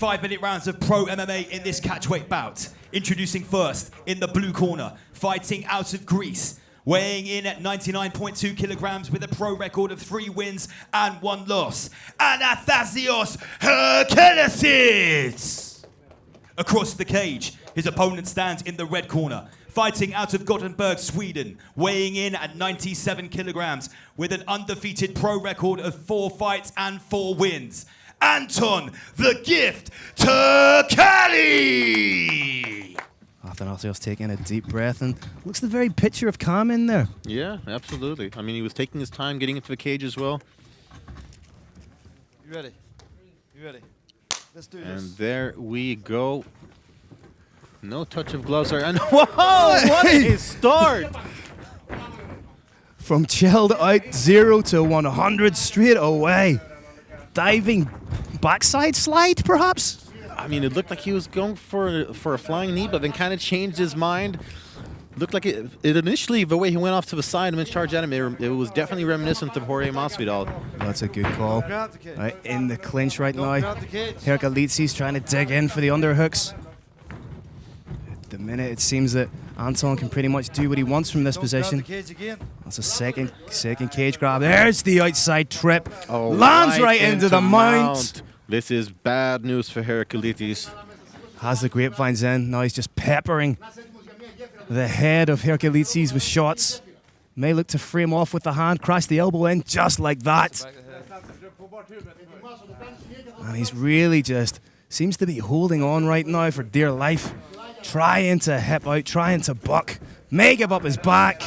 5-minute rounds of pro MMA in this catchweight bout. Introducing first, in the blue corner, fighting out of Greece, weighing in at 99.2 kilograms with a pro record of 3 wins and 1 loss, Anastasios Hercules! Across the cage, his opponent stands in the red corner, fighting out of Gothenburg, Sweden, weighing in at 97 kilograms with an undefeated pro record of 4 fights and 4 wins, Anton "The Gift" Turkalj! Athanasios taking a deep breath and looks the very picture of calm in there. Yeah, absolutely. I mean, he was taking his time getting into the cage as well. You ready? You ready? Let's do this. And there we go. No touch of gloves. And whoa, what a start! From chilled out 0 to 100 straight away. Diving backside slide, perhaps? I mean, it looked like he was going for a flying knee, but then kind of changed his mind. Looked like it initially, the way he went off to the side and then charged at him, it was definitely reminiscent of Jorge Masvidal. That's a good call. Right, in the clinch right now. Hercules trying to dig in for the underhooks. At the minute, it seems that Anton can pretty much do what he wants from this position. That's a second cage grab. There's the outside trip. Oh, lands right into the mount. This is bad news for Hercules. Has the grapevines in. Now he's just peppering the head of Hercules with shots. May look to frame off with the hand, crash the elbow in just like that. And he's really just seems to be holding on right now for dear life. Trying to hip out, trying to buck. May give up his back.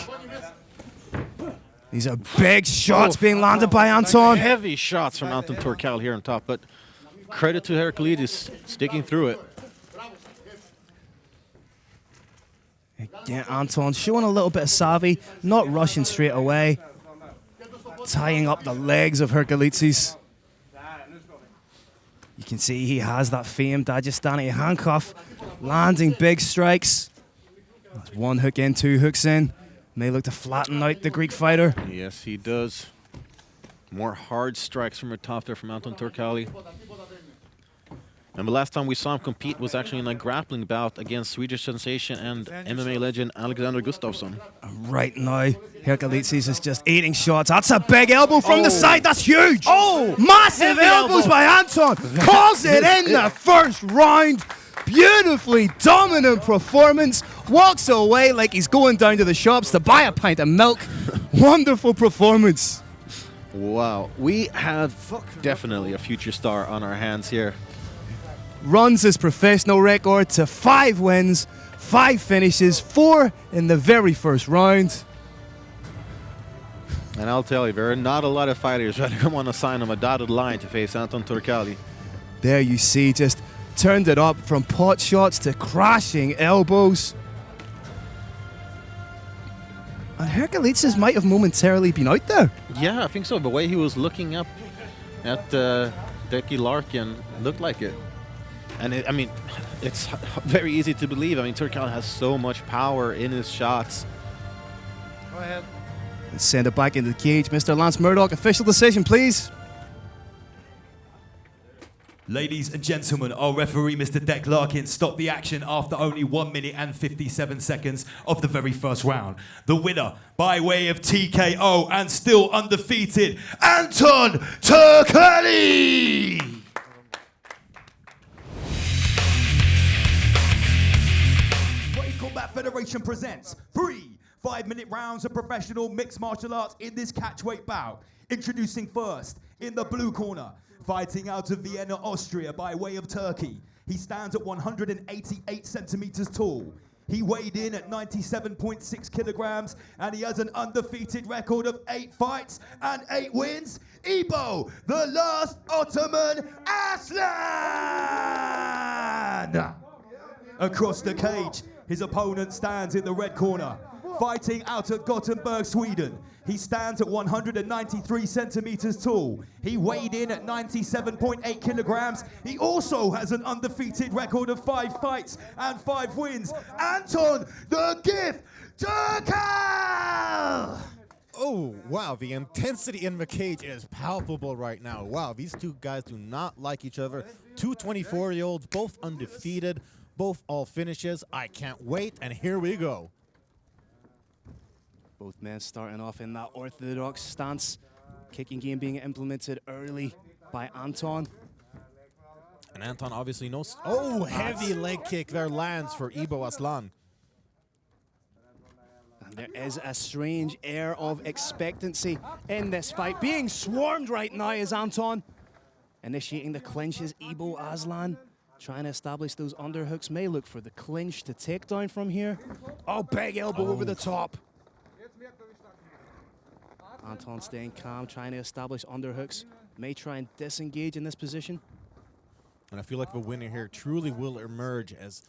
These are big shots being landed by Anton. Heavy shots from Anton Turkalj here on top, but credit to Hercules sticking through it. Again, Anton showing a little bit of savvy, not rushing straight away. Tying up the legs of Hercules. You can see he has that famed Dagestani handcuff, landing big strikes. That's 1 hook in, 2 hooks in. May look to flatten out the Greek fighter. Yes, he does. More hard strikes from the top there from Anton Turkalj. And the last time we saw him compete was actually in a grappling bout against Swedish sensation and MMA legend Alexander Gustafsson. Right now, Hercules is just eating shots. That's a big elbow from the side. That's huge. Oh, massive elbows by Anton. Calls it in the first round. Beautifully dominant performance. Walks away like he's going down to the shops to buy a pint of milk. Wonderful performance. Wow, we have definitely a future star on our hands here. Runs his professional record to 5 wins, 5 finishes, 4 in the very first round. And I'll tell you, there are not a lot of fighters that want to sign on a dotted line to face Anton Turkalj. There you see, just turned it up from pot shots to crashing elbows. And Hercules might have momentarily been out there. Yeah, I think so. The way he was looking up at Decky Larkin looked like it. And I mean, it's very easy to believe. I mean, Turkalj has so much power in his shots. Go ahead. Let's send it back into the cage. Mr. Lance Murdoch, official decision, please. Ladies and gentlemen, our referee, Mr. Deck Larkin, stopped the action after only 1 minute and 57 seconds of the very first round. The winner, by way of TKO and still undefeated, Anton Turkalj! Combat Federation presents 3 5-minute rounds of professional mixed martial arts in this catchweight bout. Introducing first, in the blue corner, fighting out of Vienna, Austria by way of Turkey. He stands at 188 centimeters tall. He weighed in at 97.6 kilograms and he has an undefeated record of 8 fights and 8 wins. Ibo, the last Ottoman Aslan! Across the cage, his opponent stands in the red corner, fighting out of Gothenburg, Sweden. He stands at 193 centimeters tall. He weighed in at 97.8 kilograms. He also has an undefeated record of 5 fights and 5 wins. Anton "The Gift" Turkalj! Oh, wow, the intensity in the cage is palpable right now. Wow, these two guys do not like each other. Two 24-year-olds, both undefeated, both all finishes. I can't wait, and here we go. Both men starting off in that orthodox stance. Kicking game being implemented early by Anton. And Anton obviously knows. Oh, heavy leg kick there lands for Ibo Aslan. And there is a strange air of expectancy in this fight. Being swarmed right now is Anton. Initiating the clinches, Ibo Aslan trying to establish those underhooks. May look for the clinch to take down from here. Oh, big elbow over the top. Anton staying calm, trying to establish underhooks. May try and disengage in this position. And I feel like the winner here truly will emerge as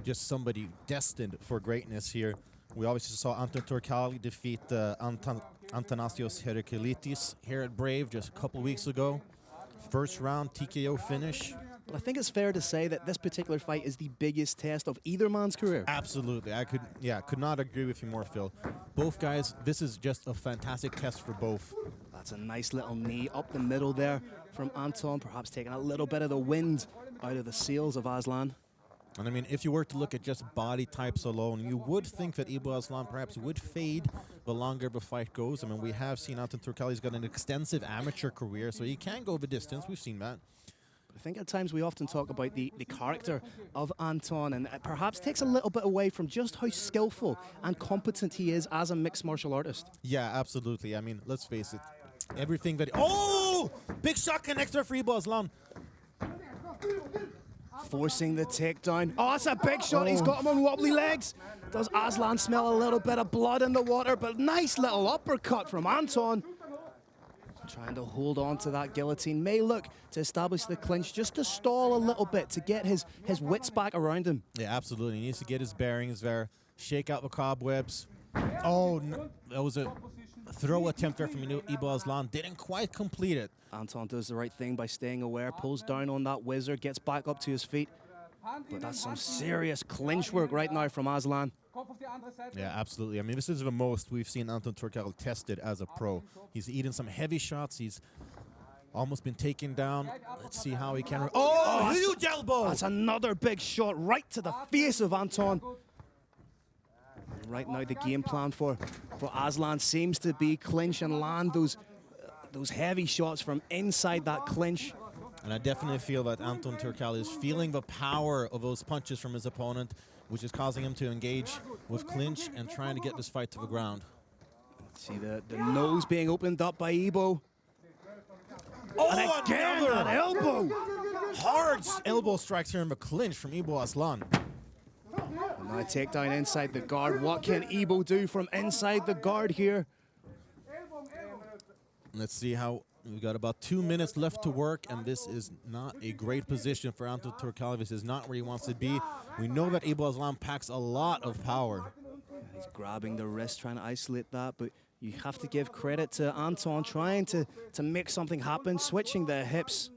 just somebody destined for greatness here. We obviously saw Anton Turkalj defeat Antanasios Hercules here at Brave just a couple weeks ago. First round TKO finish. But I think it's fair to say that this particular fight is the biggest test of either man's career. Absolutely. I could not agree with you more, Phil. Both guys, this is just a fantastic test for both. That's a nice little knee up the middle there from Anton, perhaps taking a little bit of the wind out of the sails of Aslan. And I mean, if you were to look at just body types alone, you would think that Ibo Aslan perhaps would fade the longer the fight goes. I mean, we have seen Anton Turkalj, he's got an extensive amateur career, so he can go the distance. We've seen that. I think at times we often talk about the character of Anton, and it perhaps takes a little bit away from just how skillful and competent he is as a mixed martial artist. Yeah, absolutely. I mean, let's face it. Everything that... Oh! Big shot connector for Ibo Aslan. Forcing the takedown. Oh, that's a big shot. He's got him on wobbly legs. Does Aslan smell a little bit of blood in the water? But nice little uppercut from Anton. Trying to hold on to that guillotine. May look to establish the clinch just to stall a little bit to get his wits back around him. Yeah, absolutely. He needs to get his bearings there. Shake out the cobwebs. Oh, no. That was a throw attempt there from Ibo Aslan. Didn't quite complete it. Anton does the right thing by staying aware, pulls down on that wizard, gets back up to his feet. But that's some serious clinch work right now from Aslan. Yeah, absolutely. I mean, this is the most we've seen Anton Turkalj tested as a pro. He's eaten some heavy shots. He's almost been taken down. Let's see how he can... Oh, huge elbow! That's another big shot right to the face of Anton. Right now, the game plan for Aslan seems to be clinch and land those heavy shots from inside that clinch. And I definitely feel that Anton Turkalj is feeling the power of those punches from his opponent, which is causing him to engage with clinch and trying to get this fight to the ground. See the nose being opened up by Ibo. Oh, and again, that elbow! Hard elbow strikes here in the clinch from Ibo Aslan. And now a takedown inside the guard. What can Ibo do from inside the guard here? Let's see how... We've got about 2 minutes left to work, and this is not a great position for Anton Turkalj. This is not where he wants to be. We know that Ibo Aslan packs a lot of power. He's grabbing the wrist, trying to isolate that, but you have to give credit to Anton trying to make something happen, switching the hips.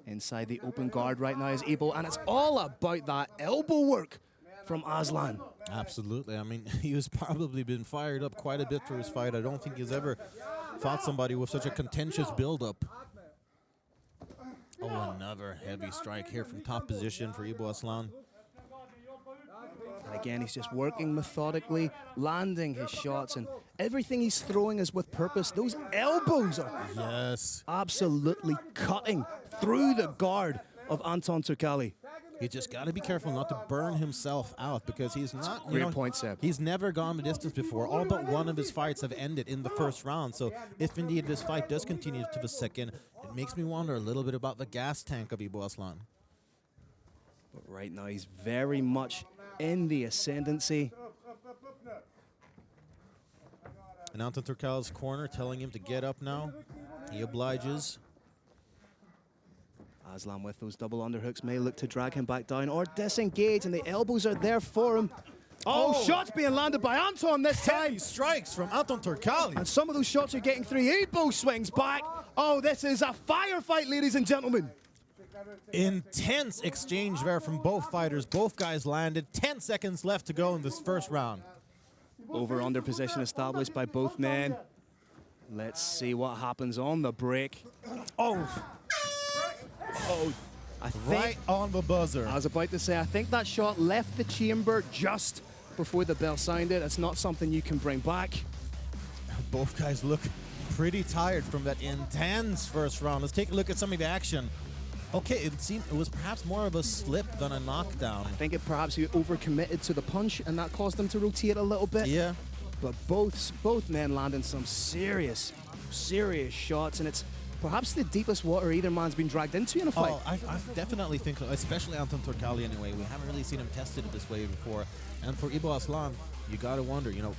Inside the open guard right now is Ibo, and it's all about that elbow work from Aslan. Absolutely. I mean, he has probably been fired up quite a bit for his fight. I don't think he's ever fought somebody with such a contentious build-up. Oh, another heavy strike here from top position for Ibo Aslan. And again, he's just working methodically, landing his shots, and everything he's throwing is with purpose. Those elbows are absolutely cutting through the guard of Anton Turkalj. You just got to be careful not to burn himself out, because he's not, Great point, Seb. He's never gone the distance before. All but one of his fights have ended in the first round. So if indeed this fight does continue to the second, it makes me wonder a little bit about the gas tank of Ibo Aslan. But right now, he's very much in the ascendancy. And Anton Turkalj's corner telling him to get up now. He obliges. Aslan with those double underhooks may look to drag him back down or disengage, and the elbows are there for him. Oh, shots being landed by Anton this time. Heavy strikes from Anton Turkalj. And some of those shots are getting through. Ibo swings back. Oh, this is a firefight, ladies and gentlemen. Intense exchange there from both fighters. Both guys landed. 10 seconds left to go in this first round. Over-under position established by both men. Let's see what happens on the break. Oh, I think, Right on the buzzer. I was about to say, I think that shot left the chamber just before the bell sounded. It's not something you can bring back. Both guys look pretty tired from that intense first round. Let's take a look at some of the action. Okay, it seemed it was perhaps more of a slip than a knockdown. I think it perhaps he overcommitted to the punch and that caused him to rotate a little bit. Yeah. But both men landing some serious shots, and it's perhaps the deepest water either man's been dragged into in a fight. Oh, I definitely think so, especially Anton Turkalj anyway. We haven't really seen him tested this way before. And for Ibo Aslan, you gotta wonder, you know,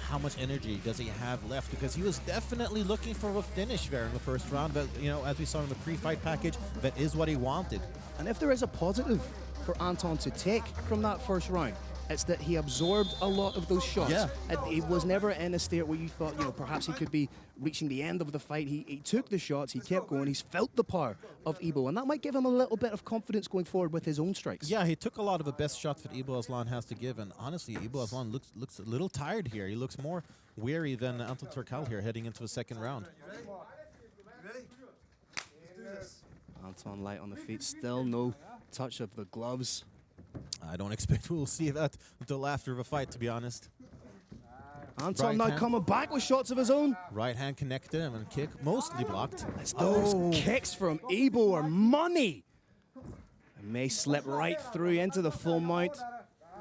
how much energy does he have left? Because he was definitely looking for a finish there in the first round. But, you know, as we saw in the pre-fight package, that is what he wanted. And if there is a positive for Anton to take from that first round, it's that he absorbed a lot of those shots. Yeah. And he was never in a state where you thought, you know, perhaps he could be reaching the end of the fight. He took the shots, he kept going, he's felt the power of Ibo, and that might give him a little bit of confidence going forward with his own strikes. Yeah, he took a lot of the best shots that Ibo Aslan has to give, and honestly, Ibo Aslan looks a little tired here. He looks more weary than Anton Turkalj here heading into the second round. Anton light on the feet, still no touch of the gloves. I don't expect we'll see that until after the fight, to be honest. Anton Right now hand. coming back with shots of his own. Right hand connected him and kick, mostly blocked. It's those kicks from Ibo are money. And may slip right through into the full mount.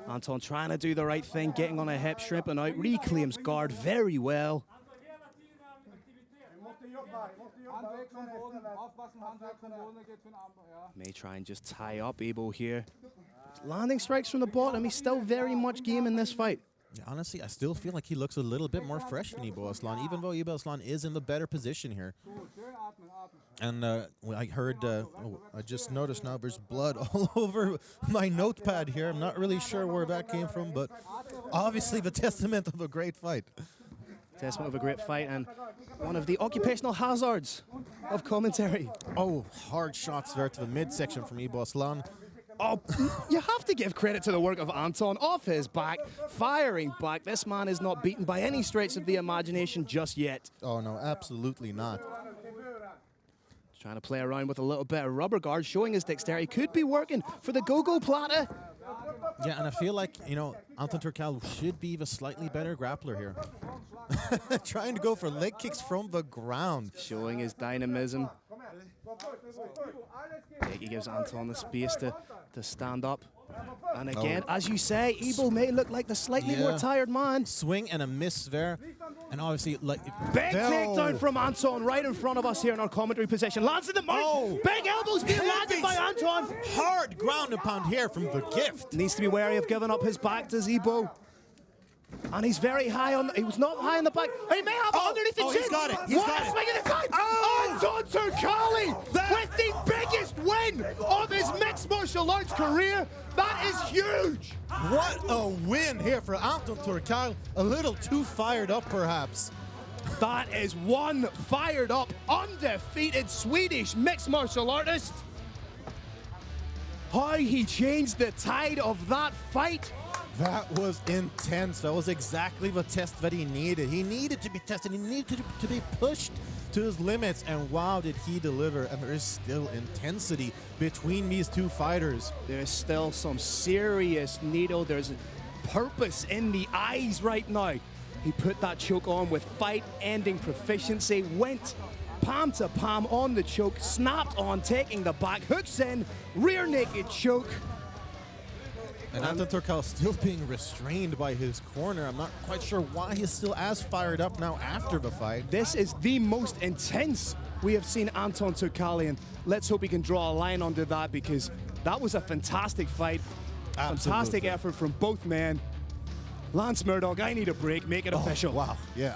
Anton trying to do the right thing, getting on a hip, shrimping out, reclaims guard very well. May try and just tie up Ibo here. Landing strikes from the bottom, he's still very much game in this fight. Yeah, honestly, I still feel like he looks a little bit more fresh than Ibo Aslan, even though Ibo Aslan is in the better position here. And I heard, I just noticed now there's blood all over my notepad here. I'm not really sure where that came from, but obviously the testament of a great fight. Testament of a great fight and one of the occupational hazards of commentary. Oh, hard shots there to the midsection from Ibo Aslan. Oh, you have to give credit to the work of Anton. Off his back, firing back. This man is not beaten by any stretch of the imagination just yet. Oh, no, absolutely not. Trying to play around with a little bit of rubber guard, showing his dexterity. Could be working for the go-go plata. Yeah, and I feel like, you know, Anton Turkalj should be the slightly better grappler here. Trying to go for leg kicks from the ground. Showing his dynamism. He gives Anton the space to stand up. And again, as you say, Ibo may look like the slightly more tired man. Swing and a miss there. And obviously, like... Big takedown from Anton right in front of us here in our commentary position. Lands in the mount. Big elbows being landed by Anton. Hard ground and pound here from the gift. Needs to be wary of giving up his back to Ibo. And he's very high on. He was not high on the back. He may have it underneath the chin. He's got it. He's got it. Swing at the time. Anton Turkalj with the biggest win of his mixed martial arts career. That is huge. What a win here for Anton Turkalj. A little too fired up, perhaps. That is one fired up, undefeated Swedish mixed martial artist. How he changed the tide of that fight. That was intense. That was exactly the test that he needed. He needed to be tested. He needed to be pushed to his limits. And wow, did he deliver. And there is still intensity between these two fighters. There's still some serious needle. There's purpose in the eyes right now. He put that choke on with fight-ending proficiency, went palm to palm on the choke, snapped on, taking the back, hooks in, rear naked choke. And Anton Turkalj still being restrained by his corner. I'm not quite sure why he's still as fired up now after the fight. This is the most intense we have seen Anton Turkalj, and let's hope he can draw a line under that because that was a fantastic fight. Absolutely. Fantastic effort from both men. Lance Murdoch, I need a break. Make it official. Wow, yeah.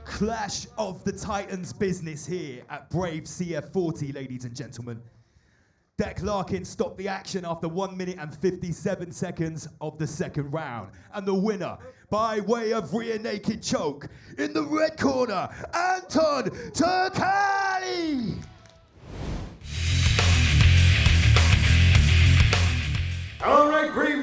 Clash of the Titans business here at Brave CF 40, ladies and gentlemen. Deck Larkin stopped the action after 1 minute and 57 seconds of the second round. And the winner, by way of rear naked choke, in the red corner, Anton Turkalj!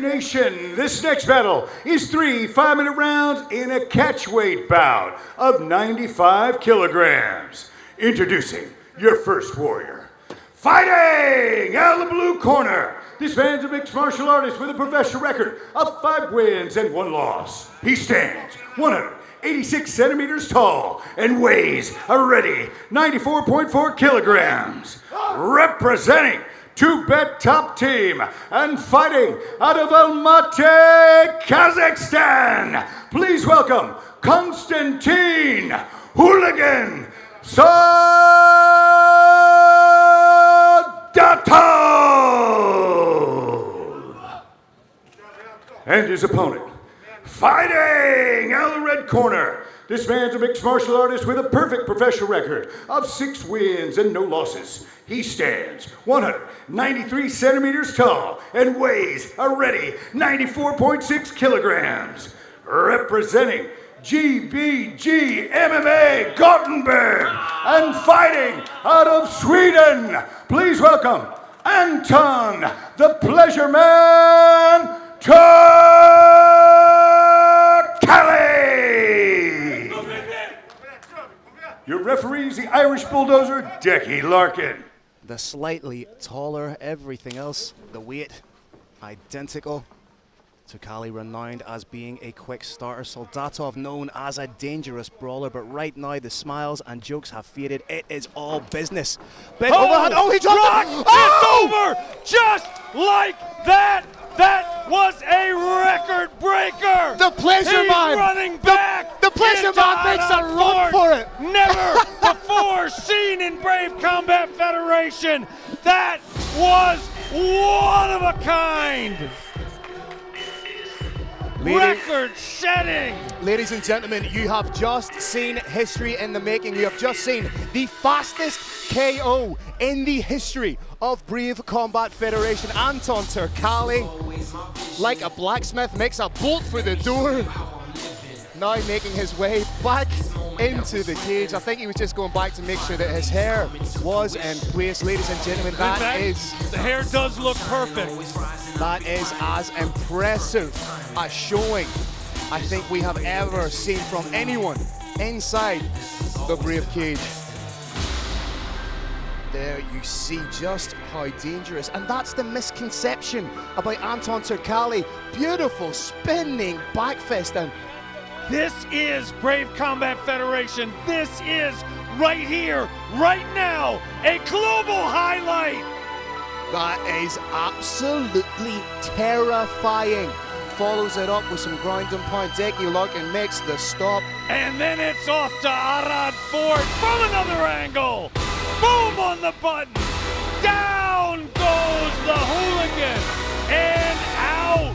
Nation. This next battle is 3 5-minute rounds in a catchweight bout of 95 kilograms. Introducing your first warrior. Fighting out of the blue corner. This man's a mixed martial artist with a professional record of 5 wins and 1 loss. He stands 186 centimeters tall and weighs a ready 94.4 kilograms. Representing two-bet top team and fighting out of Almaty, Kazakhstan. Please welcome Konstantin Hooligan Sadatov. And his opponent, fighting out of the red corner. This man's a mixed martial artist with a perfect professional record of 6 wins and no losses. He stands 193 centimeters tall and weighs a ready 94.6 kilograms. Representing GBG MMA Gothenburg and fighting out of Sweden. Please welcome Anton the Pleasure Man Turkalj. Your referee is the Irish Bulldozer, Decky Larkin. The slightly taller, everything else, the weight, identical. Turkalj renowned as being a quick starter. Soldatov known as a dangerous brawler, but right now the smiles and jokes have faded. It is all business. Big overhand. Oh, he dropped it! It's over! Just like that! That was a record breaker! The pleasure He's man! running back! The pleasure into man makes a run for it! Never before seen in Brave Combat Federation! That was one of a kind! Record-setting! Ladies and gentlemen, you have just seen history in the making. You have just seen the fastest KO in the history of Brave Combat Federation. Anton Turkalj, like a blacksmith, makes a bolt for the door. Now making his way back into the cage. I think he was just going back to make sure that his hair was in place. Ladies and gentlemen, that is... The hair does look perfect. That is as impressive a showing I think we have ever seen from anyone inside the Brave cage. There you see just how dangerous, and that's the misconception about Anton Turkalj. Beautiful spinning back fist, and This is Brave Combat Federation. This is right here, right now, a global highlight. that is absolutely terrifying. Follows it up with some ground and pound. Decky Larkin makes the stop. And then it's off to Arad Ford from another angle. Boom on the button. Down goes the Hooligan and out.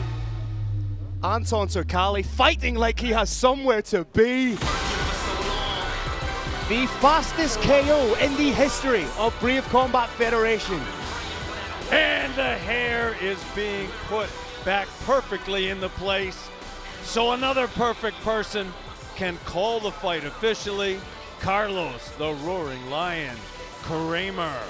Anton Turkalj fighting like he has somewhere to be. The fastest KO in the history of Brave Combat Federation. And the hair is being put back perfectly into place. So another perfect person can call the fight officially. Carlos, the Roaring Lion, Kramer.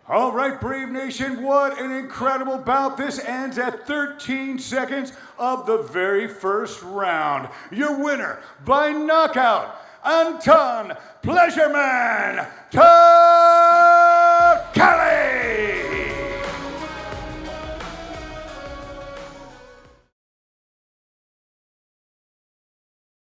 All right, Brave Nation, what an incredible bout. This ends at 13 seconds of the very first round. Your winner by knockout, Anton Pleasureman Turkalj.